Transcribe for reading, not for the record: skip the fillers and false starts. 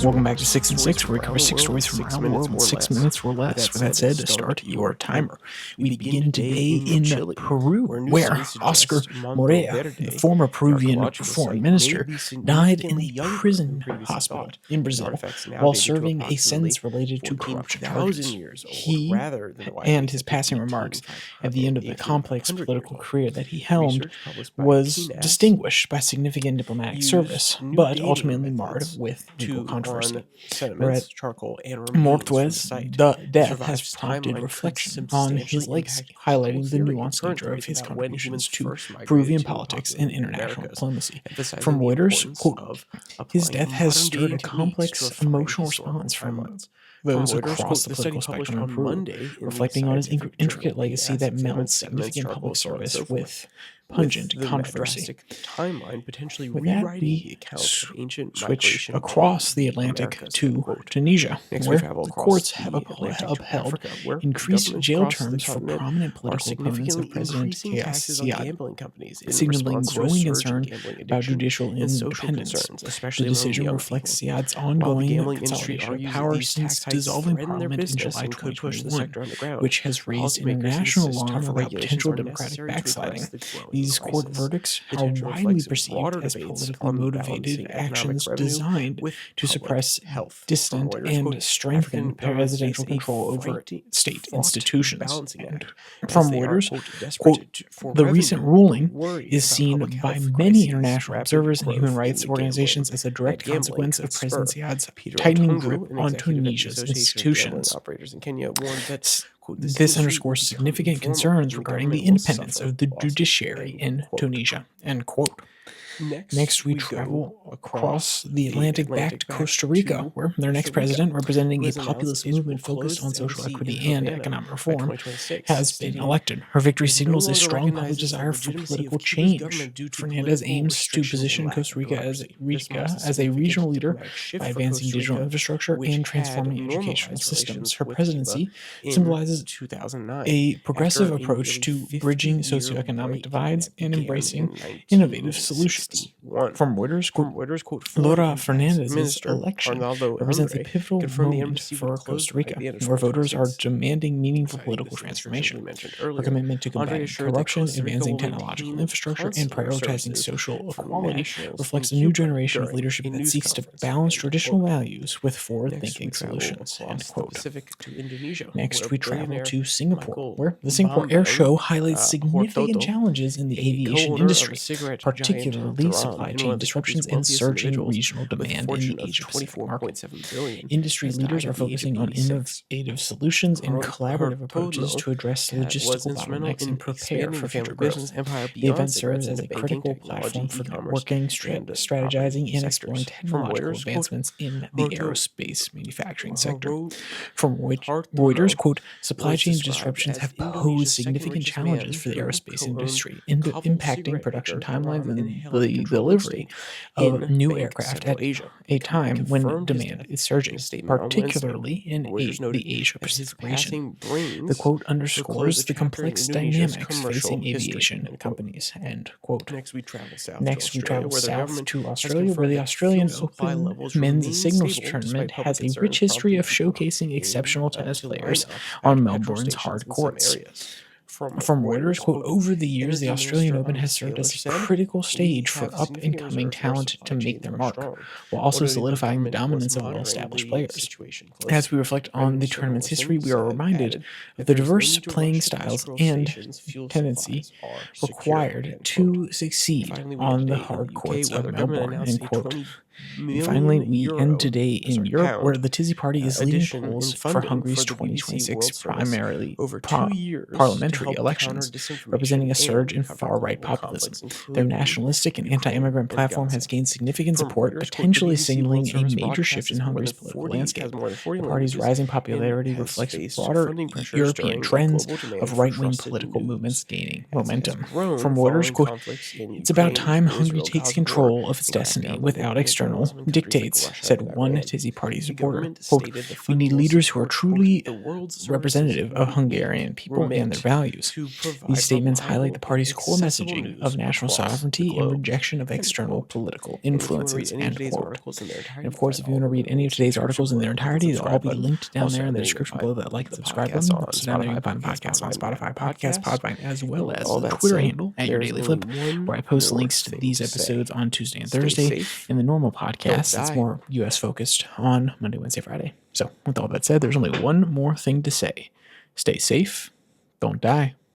Welcome back to 6 and 6, where we cover 6 stories from around the world in 6 minutes or less. With that said, start your timer. We begin today in Peru, where Oscar Morea, the former Peruvian foreign minister, died in a prison hospital in Brazil while serving a sentence related to corruption charges. He and his passing remarks at the end of the complex political career that he helmed was distinguished by significant diplomatic service, but ultimately marred with legal controversy. Mortuez, the death has prompted reflection on his legacy, highlighting the nuanced nature of his contributions to Peruvian politics and international diplomacy. From Reuters, quote, his death has stirred a complex emotional response from those across the political spectrum in Peru, reflecting on his intricate legacy that melds significant public service with pungent controversy. With that, we switch across the Atlantic to Tunisia, where the courts have upheld increased jail terms for prominent political opponents of President Kais Saied, signaling growing concern about judicial independence. The decision reflects Saied's ongoing consolidation of power since dissolving parliament in July 2021, which has raised international alarm about potential democratic backsliding. These court verdicts are widely perceived as politically motivated actions designed to suppress dissident and strengthen presidential control over state institutions. And from Reuters, quote, the recent ruling is seen by many international observers and human rights organizations as a direct consequence of President Saied's tightening grip on Tunisia's institutions. This underscores significant concerns regarding the independence of the judiciary in Tunisia, end quote. Next, we travel across the Atlantic back to Costa Rica, where their next president, representing a populist movement focused on social equity and economic reform, has been elected. Her victory signals a strong public desire for political change. Fernandez aims to position Costa Rica as a regional leader by advancing digital infrastructure and transforming educational systems. Her presidency symbolizes a progressive approach to bridging socioeconomic divides and embracing innovative solutions. From Reuters, quote, Laura Fernandez's election represents a pivotal moment for Costa Rica, where voters are demanding meaningful political transformation. Her commitment to combating corruption, advancing technological infrastructure, and prioritizing social equality reflects a new generation of leadership that seeks to balance traditional values with forward-thinking solutions, end quote. Next, we travel to Singapore, where the Singapore Air Show highlights significant challenges in the aviation industry, particularly supply chain disruptions and surging regional demand in the Asia-Pacific market. Industry leaders are focusing on innovative solutions and collaborative approaches to address logistical bottlenecks and prepare for future growth. The event serves as a critical platform for networking, strategizing, and exploring technological advancements in the aerospace manufacturing sector. From Reuters, quote, supply chain disruptions have posed significant challenges for the aerospace industry, impacting production timelines and the delivery of new aircraft at a time when demand is surging, particularly in the Asia-Pacific region. The quote underscores the complex dynamics facing aviation companies, end quote. Next, we travel south to Australia, where the Australian Open Men's Singles Tournament has a rich history of showcasing exceptional tennis players on Melbourne's hard courts. From Reuters, quote, over the years, the Australian Open has served as a critical stage for up-and-coming talent to make their mark, while also solidifying the dominance of well-established players. As we reflect on the tournament's history, we are reminded of the diverse playing styles and tendency required to succeed on the hard courts of Melbourne, end quote. And finally, we end today in Europe, where the Tizzy Party is leading polls for Hungary's 2026 parliamentary elections, representing a surge in far-right populism. Their nationalistic and anti-immigrant platform has gained significant support, potentially signaling a major shift in Hungary's political landscape. The party's rising popularity reflects broader European trends of right-wing political movements gaining momentum. From Reuters, quote, it's about time Hungary takes control of its destiny without external external dictates, said one Tisy Party supporter. Quote, we need leaders who are truly representative of Hungarian people and their values. These statements highlight the party's core messaging of national sovereignty and rejection of external political influences, end quote. And of course, if you want to read any of today's articles in their entirety, they'll all be linked down there in the description below that like and subscribe button. So down there you can find podcasts on Spotify, Podfind, as well as the Twitter handle at Your Daily Flip, where I post links to these episodes on Tuesday and Thursday. In the normal podcast, it's more US focused on Monday, Wednesday, Friday. So with all that said, there's only one more thing to say. Stay safe, don't die.